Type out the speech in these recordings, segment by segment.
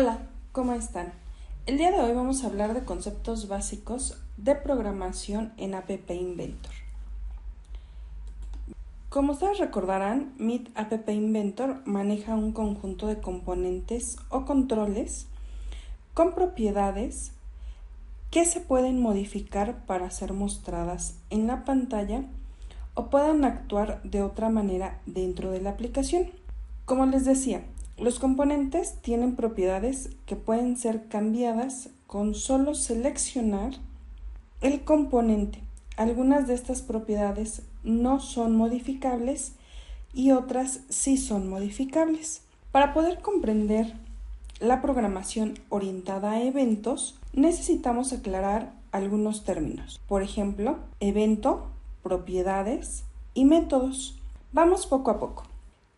Hola, ¿cómo están? El día de hoy vamos a hablar de conceptos básicos de programación en App Inventor. Como ustedes recordarán, Meet App Inventor maneja un conjunto de componentes o controles con propiedades que se pueden modificar para ser mostradas en la pantalla o puedan actuar de otra manera dentro de la aplicación. Como les decía, los componentes tienen propiedades que pueden ser cambiadas con solo seleccionar el componente. Algunas de estas propiedades no son modificables y otras sí son modificables. Para poder comprender la programación orientada a eventos, necesitamos aclarar algunos términos. Por ejemplo, evento, propiedades y métodos. Vamos poco a poco.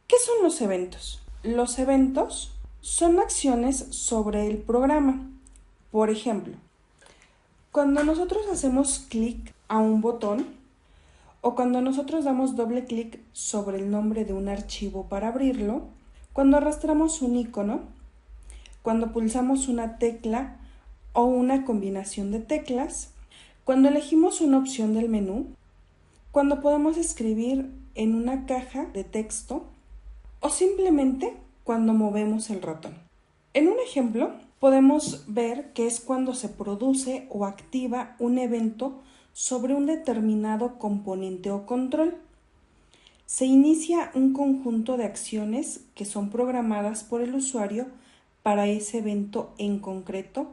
¿Qué son los eventos? Los eventos son acciones sobre el programa. Por ejemplo, cuando nosotros hacemos clic a un botón o cuando nosotros damos doble clic sobre el nombre de un archivo para abrirlo, cuando arrastramos un icono, cuando pulsamos una tecla o una combinación de teclas, cuando elegimos una opción del menú, cuando podemos escribir en una caja de texto o simplemente cuando movemos el ratón. En un ejemplo, podemos ver que es cuando se produce o activa un evento sobre un determinado componente o control. Se inicia un conjunto de acciones que son programadas por el usuario para ese evento en concreto,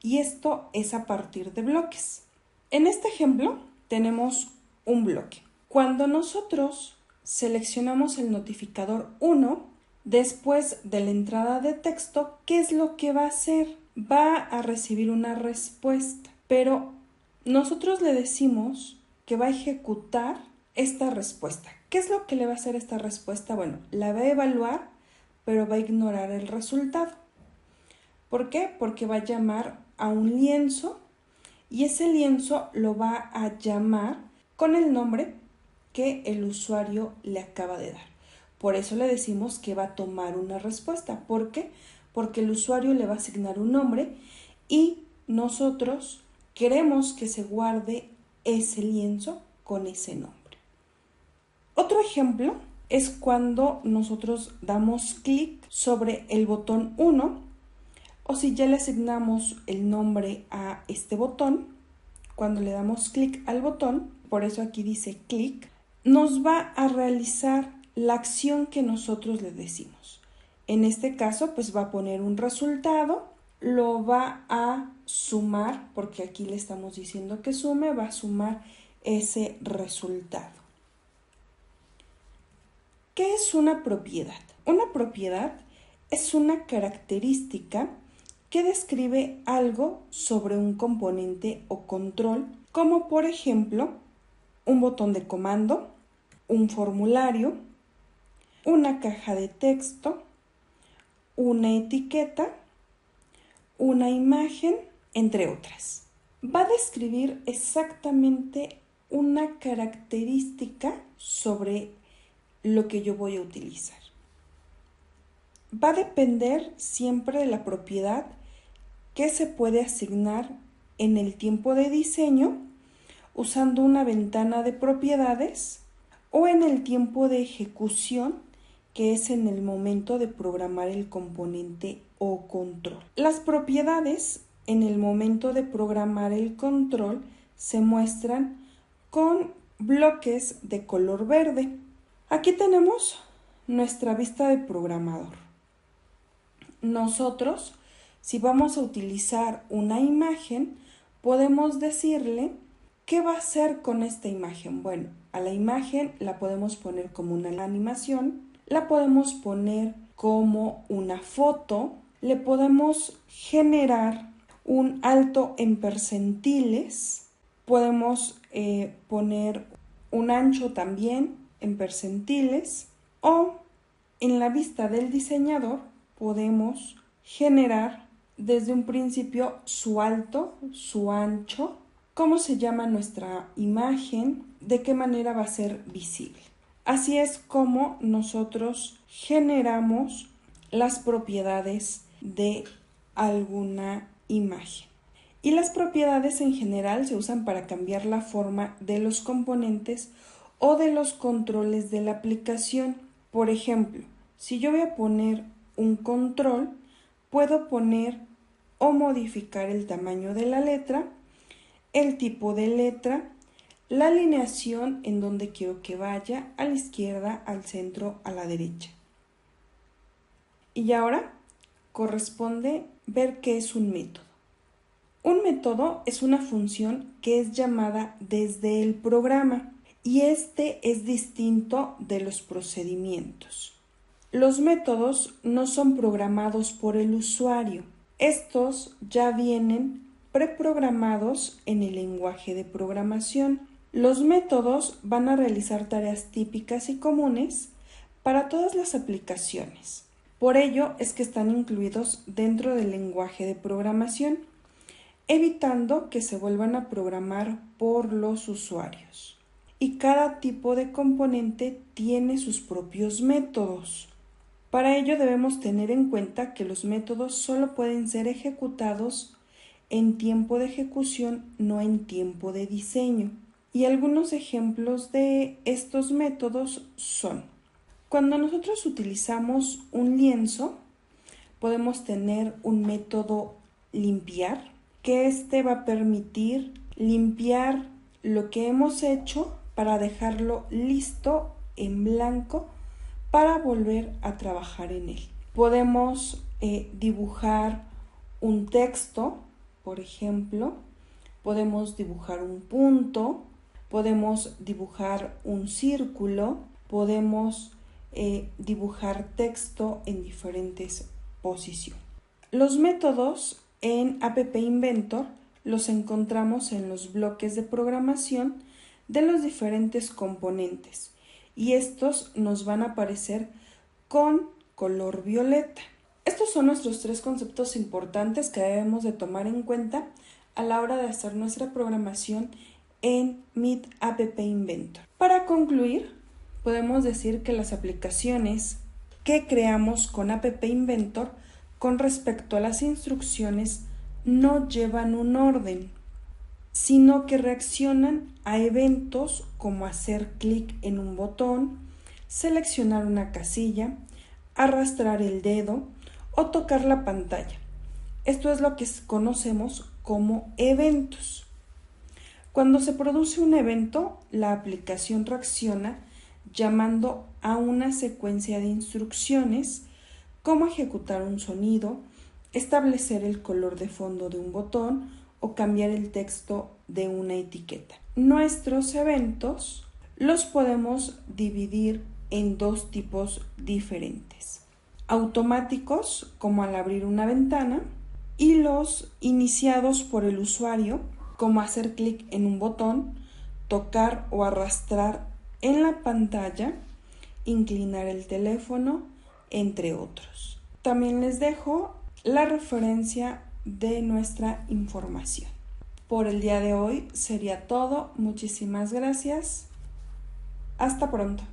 y esto es a partir de bloques. En este ejemplo tenemos un bloque. Cuando nosotros seleccionamos el notificador 1, después de la entrada de texto, ¿qué es lo que va a hacer? Va a recibir una respuesta, pero nosotros le decimos que va a ejecutar esta respuesta. ¿Qué es lo que le va a hacer esta respuesta? Bueno, la va a evaluar, pero va a ignorar el resultado. ¿Por qué? Porque va a llamar a un lienzo y ese lienzo lo va a llamar con el nombre que el usuario le acaba de dar. Por eso le decimos que va a tomar una respuesta. ¿Por qué? Porque el usuario le va a asignar un nombre y nosotros queremos que se guarde ese lienzo con ese nombre. Otro ejemplo es cuando nosotros damos clic sobre el botón 1 o si ya le asignamos el nombre a este botón. Cuando le damos clic al botón, por eso aquí dice clic, nos va a realizar la acción que nosotros le decimos. En este caso, pues va a poner un resultado, lo va a sumar, porque aquí le estamos diciendo que sume, va a sumar ese resultado. ¿Qué es una propiedad? Una propiedad es una característica que describe algo sobre un componente o control, como por ejemplo un botón de comando, un formulario, una caja de texto, una etiqueta, una imagen, entre otras. Va a describir exactamente una característica sobre lo que yo voy a utilizar. Va a depender siempre de la propiedad que se puede asignar en el tiempo de diseño usando una ventana de propiedades o en el tiempo de ejecución, que es en el momento de programar el componente o control. Las propiedades en el momento de programar el control se muestran con bloques de color verde. Aquí tenemos nuestra vista de programador. Nosotros, si vamos a utilizar una imagen, podemos decirle ¿qué va a hacer con esta imagen? Bueno, a la imagen la podemos poner como una animación, la podemos poner como una foto, le podemos generar un alto en percentiles, podemos poner un ancho también en percentiles, o en la vista del diseñador podemos generar desde un principio su alto, su ancho, cómo se llama nuestra imagen, de qué manera va a ser visible. Así es como nosotros generamos las propiedades de alguna imagen. Y las propiedades en general se usan para cambiar la forma de los componentes o de los controles de la aplicación. Por ejemplo, si yo voy a poner un control, puedo poner o modificar el tamaño de la letra, el tipo de letra, la alineación en donde quiero que vaya, a la izquierda, al centro, a la derecha. Y ahora corresponde ver qué es un método. Un método es una función que es llamada desde el programa y este es distinto de los procedimientos. Los métodos no son programados por el usuario. Estos ya vienen preprogramados en el lenguaje de programación. Los métodos van a realizar tareas típicas y comunes para todas las aplicaciones. Por ello es que están incluidos dentro del lenguaje de programación, evitando que se vuelvan a programar por los usuarios. Y cada tipo de componente tiene sus propios métodos. Para ello debemos tener en cuenta que los métodos solo pueden ser ejecutados en tiempo de ejecución, no en tiempo de diseño. Y algunos ejemplos de estos métodos son: cuando nosotros utilizamos un lienzo, podemos tener un método limpiar, que este va a permitir limpiar lo que hemos hecho para dejarlo listo en blanco para volver a trabajar en él. Podemos dibujar un texto, por ejemplo, podemos dibujar un punto, podemos dibujar un círculo, podemos dibujar texto en diferentes posiciones. Los métodos en App Inventor los encontramos en los bloques de programación de los diferentes componentes y estos nos van a aparecer con color violeta. Estos son nuestros 3 conceptos importantes que debemos de tomar en cuenta a la hora de hacer nuestra programación en Meet App Inventor. Para concluir, podemos decir que las aplicaciones que creamos con App Inventor con respecto a las instrucciones no llevan un orden, sino que reaccionan a eventos como hacer clic en un botón, seleccionar una casilla, arrastrar el dedo o tocar la pantalla. Esto es lo que conocemos como eventos. Cuando se produce un evento, la aplicación reacciona llamando a una secuencia de instrucciones como ejecutar un sonido, establecer el color de fondo de un botón o cambiar el texto de una etiqueta. Nuestros eventos los podemos dividir en 2 tipos diferentes: automáticos, como al abrir una ventana, y los iniciados por el usuario, como hacer clic en un botón, tocar o arrastrar en la pantalla, inclinar el teléfono, entre otros. También les dejo la referencia de nuestra información. Por el día de hoy sería todo. Muchísimas gracias. Hasta pronto.